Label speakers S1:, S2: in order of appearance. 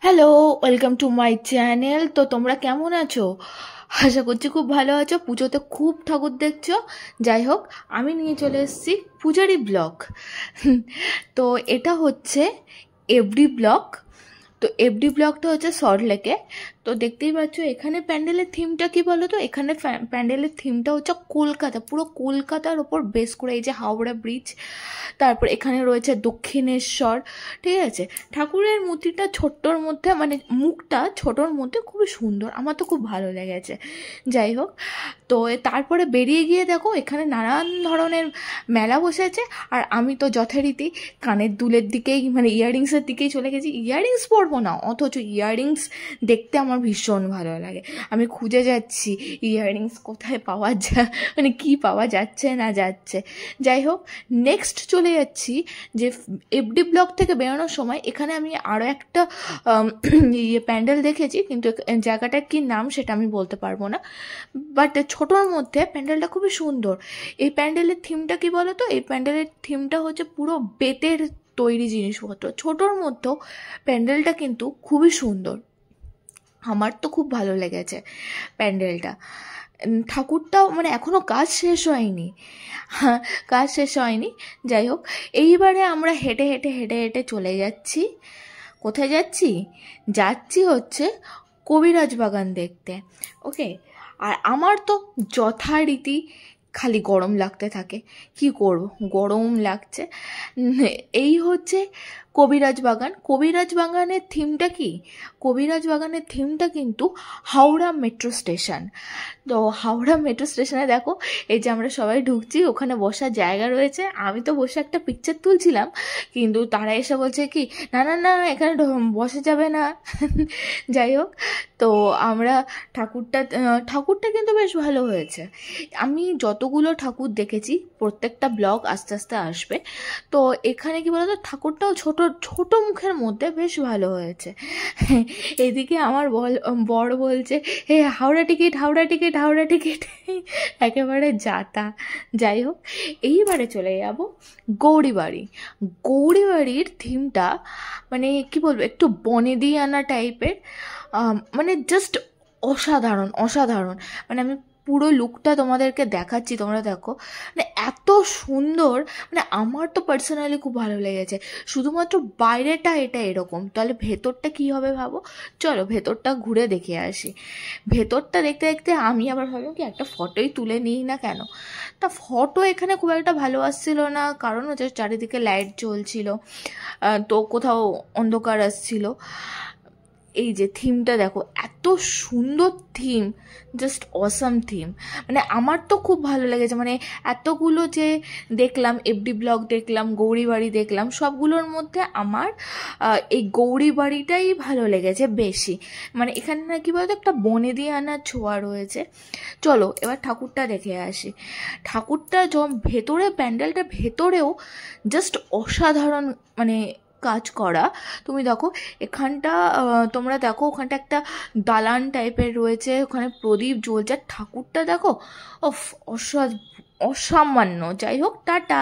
S1: Hello, welcome to my channel. তো তোমরা কেমন আছো? আশা করছি খুব ভালো আছো। পুজোতে খুব ঠাকুর দেখছো। যাই হোক, আমি নিয়ে চলে এসেছি পূজারি ব্লগ। তো এটা হচ্ছে এফডি ব্লগ। তো এফডি ব্লগটা হচ্ছে সল্টলেকে। তো দেখতেই পাচ্ছ এখানে প্যান্ডেলের থিমটা কি বলো তো? এখানে প্যান্ডেলের থিমটা হচ্ছে কলকাতা, পুরো কলকাতার ওপর বেস করে। এই যে হাওড়া ব্রিজ, তারপর এখানে রয়েছে দক্ষিণেশ্বর। ঠিক আছে, ঠাকুরের মূর্তিটা ছোট্টর মধ্যে, মানে মুখটা ছোটোর মধ্যে খুবই সুন্দর, আমার তো খুব ভালো লেগেছে। যাই হোক, তো তারপরে বেরিয়ে গিয়ে দেখো এখানে নানান ধরনের মেলা বসেছে। আর আমি তো যথারীতি কানের দুলের দিকেই, মানে ইয়াররিংসের দিকেই চলে গেছি। ইয়াররিংস পরবো না, অথচ ইয়াররিংস দেখতে আমার ভীষণ ভালো লাগে। আমি খুঁজে যাচ্ছি ইয়াররিংস কোথায় পাওয়া যায়, মানে কি পাওয়া যাচ্ছে না যাচ্ছে। যাই হোক, নেক্সট চলে যাচ্ছি যে এফডি ব্লক থেকে বেরোনোর সময় এখানে আমি আরও একটা প্যান্ডেল দেখেছি, কিন্তু জায়গাটার কি নাম সেটা আমি বলতে পারবো না। বাট ছোটোর মধ্যে প্যান্ডেলটা খুবই সুন্দর। এই প্যান্ডেলের থিমটা কি বলো তো? এই প্যান্ডেলের থিমটা হচ্ছে পুরো বেতের তৈরি জিনিসপত্র। ছোটোর মধ্যেও প্যান্ডেলটা কিন্তু খুবই সুন্দর, আমার তো খুব ভালো লেগেছে প্যান্ডেলটা। ঠাকুরটাও মানে এখনও কাজ শেষ হয়নি, হ্যাঁ, কাজ শেষ হয়নি। যাই হোক, এইবারে আমরা হেঁটে হেঁটে হেঁটে হেঁটে চলে যাচ্ছি। কোথায় যাচ্ছি? যাচ্ছি হচ্ছে কবিরাজ বাগান দেখতে। ওকে, আর আমার তো যথারীতি খালি গরম লাগতে থাকে, কি করব, গরম লাগছে। এই হচ্ছে কবিরাজ বাগান। কবিরাজ বাগানের থিমটা কি? কবিরাজ বাগানের থিমটা কিন্তু হাওড়া মেট্রো স্টেশন। তো হাওড়া মেট্রো স্টেশনে দেখো, এই যে আমরা সবাই ঢুকছি, ওখানে বসার জায়গা রয়েছে। আমি তো বসে একটা পিকচার তুলছিলাম, কিন্তু তারা এসে বলছে কি, না না না, এখানে বসা যাবে না। যাই হোক, তো আমরা ঠাকুরটা কিন্তু বেশ ভালো হয়েছে। আমি যতগুলো ঠাকুর দেখেছি, প্রত্যেকটা ব্লগ আস্তে আস্তে আসবে। তো এখানে কি বলতো, ঠাকুরটাও ছোট ছোট মুখের মধ্যে বেশ ভালো হয়েছে। এদিকে আমার বর বলছে, হে Howrah ticket, Howrah ticket, Howrah ticket, একেবারে যাতা। যাই হোক, এইবারে চলে যাব গৌরীবাড়ি। গৌরীবাড়ির থিমটা মানে কি বলবো, একটু বনেদিয়ানা টাইপের, মানে জাস্ট অসাধারণ অসাধারণ। মানে আমি পুরো লুকটা তোমাদেরকে দেখাচ্ছি, তোমরা দেখো, মানে এত সুন্দর। মানে আমার তো পার্সোনালি খুব ভালো লেগেছে। শুধুমাত্র বাইরেটা এটা এরকম, তাহলে ভেতরটা কি হবে ভাবো। চলো ভেতরটা ঘুরে দেখে আসি। ভেতরটা দেখতে দেখতে আমি আবার ভাবলাম কি, একটা ফটোই তুলে নিই না কেন। তা ফটো এখানে খুব একটা ভালো আসছিল না, কারণ হচ্ছে চারিদিকে লাইট জ্বলছিল, তো কোথাও অন্ধকার আসছিল। এই যে থিমটা দেখো, এত সুন্দর থিম, জাস্ট অসাম থিম। মানে আমার তো খুব ভালো লেগেছে। মানে এতগুলো যে দেখলাম, এফডি ব্লগ দেখলাম, গৌরীবাড়ি দেখলাম, সবগুলোর মধ্যে আমার এই গৌরীবাড়িটাই ভালো লেগেছে বেশি। মানে এখানে না কি বলতো, একটা বনেদিয়ানা ছোঁয়া রয়েছে। চলো এবার ঠাকুরটা দেখে আসি। ঠাকুরটা ভেতরে, প্যান্ডেলটা ভেতরেও জাস্ট অসাধারণ, মানে কাজ করা। তুমি দেখো এখানটা, তোমরা দেখো ওখানটা একটা দালান টাইপের রয়েছে, ওখানে প্রদীপ জ্বলছে। ঠাকুরটা দেখো, অসামান্য। যাই হোক, টাটা।